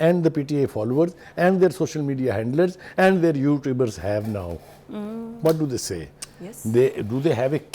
and the PTA followers and their social media handlers and their YouTubers have now. What do they say? Yes. Do they have a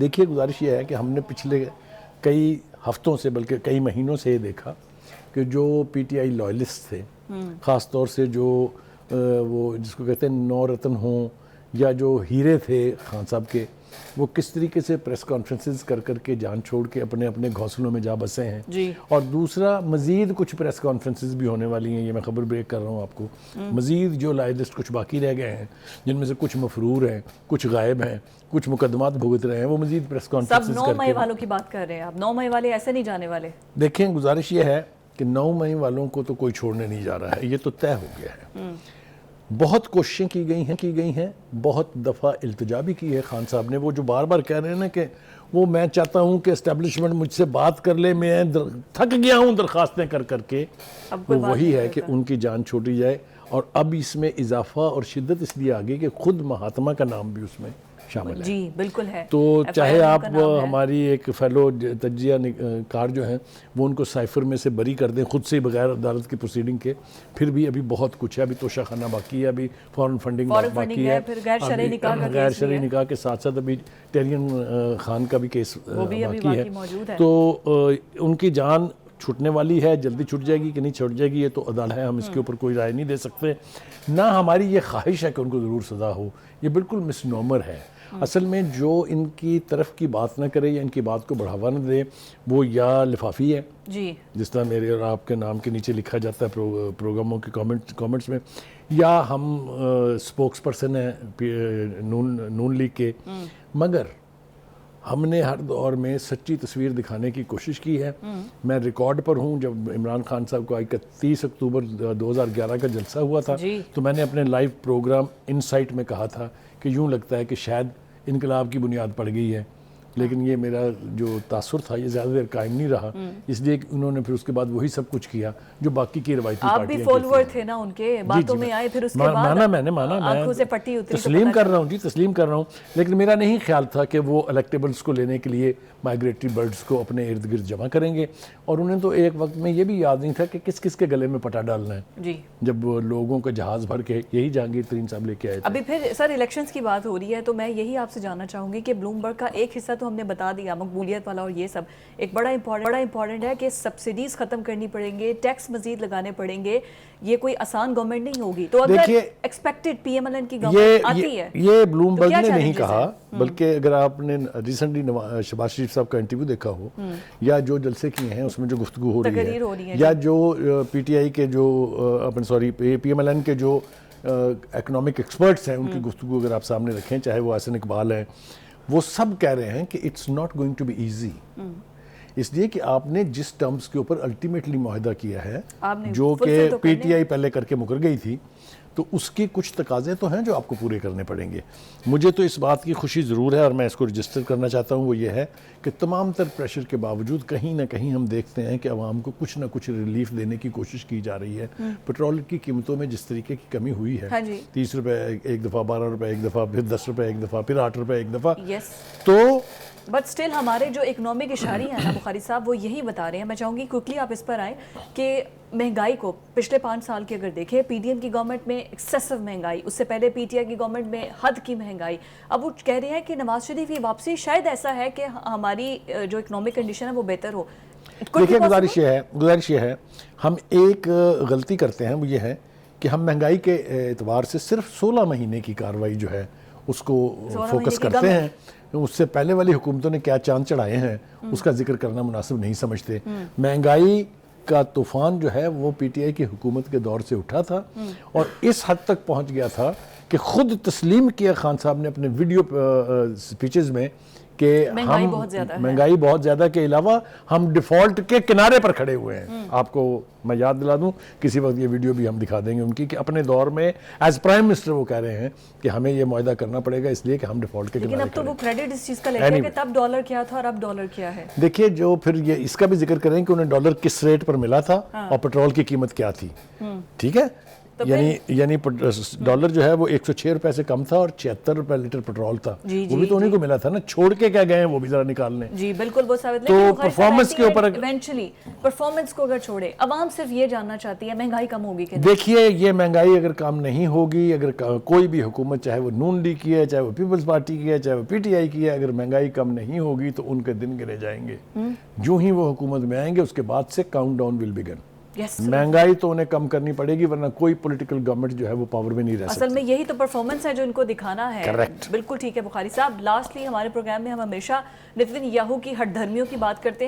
دیکھیے گزارش یہ ہے کہ ہم نے پچھلے کئی ہفتوں سے بلکہ کئی مہینوں سے یہ دیکھا کہ جو پی ٹی آئی لائلسٹ تھے، خاص طور سے جو وہ جس کو کہتے ہیں نو رتن ہوں یا جو ہیرے تھے خان صاحب کے، وہ کس طریقے سے پریس کانفرنسز کر کر کے جان چھوڑ کے اپنے اپنے گھونسلوں میں جا بسے ہیں. جی. اور دوسرا مزید کچھ پریس کانفرنسز بھی ہونے والی ہیں، یہ میں خبر بریک کر رہا ہوں آپ کو. مزید جو لائلسٹ کچھ باقی رہ گئے ہیں، جن میں سے کچھ مفرور ہیں، کچھ غائب ہیں، کچھ مقدمات بھگت رہے ہیں، وہ مزید پریس کانفرنسز سب 9 مئی والوں کی بات کر رہے ہیں آپ. 9 مئی والے ایسے نہیں جانے والے. دیکھیں گزارش یہ ہے کہ 9 مئی والوں کو تو کوئی چھوڑنے نہیں جا رہا ہے، یہ تو طے ہو گیا ہے. بہت کوششیں کی گئی ہیں، بہت دفعہ التجا بھی کی ہے خان صاحب نے. وہ جو بار بار کہہ رہے ہیں نا کہ وہ میں چاہتا ہوں کہ اسٹیبلشمنٹ مجھ سے بات کر لے، میں تھک گیا ہوں درخواستیں کر کر کے. وہ وہی ہے کہ ان کی جان چھوٹی جائے. اور اب اس میں اضافہ اور شدت اس لیے آگئی کہ خود مہاتما کا نام بھی اس میں شامل ہے. جی بالکل ہے. تو چاہے آپ ہماری ایک فیلو تجزیہ کار جو ہیں وہ ان کو سائفر میں سے بری کر دیں خود سے بغیر عدالت کی پروسیڈنگ کے، پھر بھی ابھی بہت کچھ ہے. ابھی توشہ خانہ باقی ہے، ابھی فورن فنڈنگ باقی ہے، پھر غیر شرعی نکاح کا غیر شرعی نکاح کے ساتھ ساتھ ابھی ٹیرین خان کا بھی کیس باقی ہے. تو ان کی جان چھٹنے والی ہے. جلدی چھٹ جائے گی کہ نہیں چھٹ جائے گی یہ تو عدالت ہے، ہم اس کے اوپر کوئی رائے نہیں دے سکتے. نہ ہماری یہ خواہش ہے کہ ان کو ضرور سزا ہو، یہ بالکل مس نومر ہے. اصل میں جو ان کی طرف کی بات نہ کرے یا ان کی بات کو بڑھاوا نہ دے وہ یا لفافی ہے، جی جس طرح میرے اور آپ کے نام کے نیچے لکھا جاتا ہے پروگراموں کے کامنٹس میں، یا ہم سپوکس پرسن ہیں نون لیگ کے. مگر ہم نے ہر دور میں سچی تصویر دکھانے کی کوشش کی ہے. میں ریکارڈ پر ہوں، جب عمران خان صاحب کو 31 اکتوبر 2011 کا جلسہ ہوا تھا تو میں نے اپنے لائیو پروگرام انسائٹ میں کہا تھا کہ یوں لگتا ہے کہ شاید انقلاب کی بنیاد پڑ گئی ہے. لیکن یہ میرا جو تاثر تھا یہ زیادہ دیر قائم نہیں رہا، اس لیے انہوں نے پھر اس کے بعد وہی سب کچھ کیا جو باقی کی روایتی آپ پارٹیاں بھی فالوور تھے نا ان کے، باتوں میں آئے پھر اس کے بعد مانا آنکھوں سے پٹی اتری. تسلیم کر رہا ہوں جی، تسلیم کر رہا ہوں. لیکن میرا نہیں خیال تھا کہ وہ الیکٹیبلز کو لینے کے لیے مائیگریٹری برڈز کو اپنے ارد گرد جمع کریں گے. اور انہیں تو ایک وقت میں یہ بھی یاد نہیں تھا کہ کس کس کے گلے میں پٹا ڈالنا ہے. جی جب لوگوں کا جہاز بھر کے یہی جہانگیر ترین صاحب لے کے آئے تھے. ابھی پھر سر الیکشنز کی بات ہو رہی ہے تو میں یہی آپ سے جاننا چاہوں گی کہ بلومبرگ کا ایک حصہ تو ہم نے بتا دیا مقبولیت والا، اور یہ سب ایک بڑا امپورٹنٹ ہے کہ سبسڈیز ختم کرنی پڑیں گے، ٹیکس مزید لگانے پڑیں گے. یہ کوئی آسان گورنمنٹ نہیں ہوگی. تو اگر ایکسپیکٹڈ پی ایم ایل این کی گورنمنٹ آتی ہے، یہ بلومبرگ نے نہیں کہا، بلکہ اگر آپ نے ریسنٹلی شہباز شریف صاحب کا انٹرویو دیکھا ہو یا جو جلسے کیے ہیں اس میں جو گفتگو ہو رہی ہے، یا جو پی ٹی آئی کے جو پی ایم ایل این کے جو اکنامک ایکسپرٹس ہیں ان کی گفتگو اگر آپ سامنے رکھیں، چاہے وہ احسن اقبال ہیں، وہ سب کہہ رہے ہیں کہ it's not going to be easy. اس لیے کہ آپ نے جس ٹرمز کے اوپر الٹیمیٹلی معاہدہ کیا ہے جو کہ پی ٹی آئی پہلے کر کے مکر گئی تھی، تو اس کی کچھ تقاضے تو ہیں جو آپ کو پورے کرنے پڑیں گے. مجھے تو اس بات کی خوشی ضرور ہے اور میں اس کو رجسٹر کرنا چاہتا ہوں، وہ یہ ہے کہ تمام تر پریشر کے باوجود کہیں نہ کہیں ہم دیکھتے ہیں کہ عوام کو کچھ نہ کچھ ریلیف دینے کی کوشش کی جا رہی ہے. پیٹرول کی قیمتوں میں جس طریقے کی کمی ہوئی ہے، 30 روپے ایک دفعہ، 12 روپے ایک دفعہ، پھر 10 روپے ایک دفعہ، پھر 8 روپے ایک دفعہ، تو بٹ سٹل ہمارے جو اکنامک اشاری ہیں نا بخاری صاحب وہ یہی بتا رہے ہیں. میں چاہوں گی کوئکلی آپ اس پر آئیں کہ مہنگائی کو پچھلے 5 سال کی اگر دیکھیں، پی ڈی ایم کی گورنمنٹ میں ایکسیسو مہنگائی، اس سے پہلے پی ٹی آئی کی گورنمنٹ میں حد کی مہنگائی. اب وہ کہہ رہے ہیں کہ نواز شریف کی واپسی شاید ایسا ہے کہ ہماری جو اکنامک کنڈیشن ہے وہ بہتر ہو. دیکھیں گزارش یہ ہے ہم ایک غلطی کرتے ہیں، وہ یہ ہے کہ ہم مہنگائی کے اعتبار سے صرف 16 مہینے کی کارروائی جو ہے اس کو فوکس کرتے ہیں. اس سے پہلے والی حکومتوں نے کیا چاند چڑھائے ہیں اس کا ذکر کرنا مناسب نہیں سمجھتے. مہنگائی کا طوفان جو ہے وہ پی ٹی آئی کی حکومت کے دور سے اٹھا تھا اور اس حد تک پہنچ گیا تھا کہ خود تسلیم کیا خان صاحب نے اپنے ویڈیو سپیچز میں کہ مہنگائی بہت زیادہ کے علاوہ ہم ڈیفالٹ کے کنارے پر کھڑے ہوئے ہیں. آپ کو میں یاد دلا دوں کسی وقت یہ ویڈیو بھی ہم دکھا دیں گے ان کی کہ اپنے دور میں ایز پرائم منسٹر وہ کہہ رہے ہیں کہ ہمیں یہ معاہدہ کرنا پڑے گا اس لیے کہ ہم ڈیفالٹ کے کنارے کھڑے ہیں. لیکن اب تو وہ کریڈٹ اس چیز کا لیتے ہیں کہ تب ڈالر کیا تھا اور اب ڈالر کیا ہے. دیکھیے جو پھر یہ اس کا بھی ذکر کریں کہ انہیں ڈالر کس ریٹ پر ملا تھا اور پیٹرول کی قیمت کیا تھی. ٹھیک ہے، یعنی ڈالر جو ہے وہ 106 روپے سے کم تھا اور 76 روپے لیٹر پیٹرول تھا، وہ بھی تو انہیں کو ملا تھا نا، چھوڑ کے کیا گئے ہیں وہ بھی ذرا نکال لیں. جی بالکل وہ ثابت. تو پرفارمنس کے اوپر ایونچولی پرفارمنس کو اگر چھوڑے، عوام صرف یہ جاننا چاہتی ہے مہنگائی کم ہوگی کہ دیکھیے یہ مہنگائی اگر کم نہیں ہوگی، اگر کوئی بھی حکومت چاہے وہ نون لیگ کی ہے، چاہے وہ پیپلز پارٹی کی ہے، چاہے وہ پی ٹی آئی کی ہے، اگر مہنگائی کم نہیں ہوگی تو ان کے دن گنے جائیں گے. جو ہی وہ حکومت میں آئیں گے اس کے بعد سے کاؤنٹ ڈاؤن ول بگن. مہنگائی تو انہیں کم کرنی پڑے گی ورنہ کوئی پولیٹیکل گورنمنٹ جو ہے وہ پاور میں نہیں رہ سکتی. اصل میں یہی تو پرفارمنس ہے جو ان کو دکھانا ہے. کریکٹ. بالکل ٹھیک ہے بخاری صاحب. لاسٹلی ہمارے پروگرام میں ہم ہمیشہ نتن یاہو کی ہٹ دھرمیوں کی بات کرتے ہیں.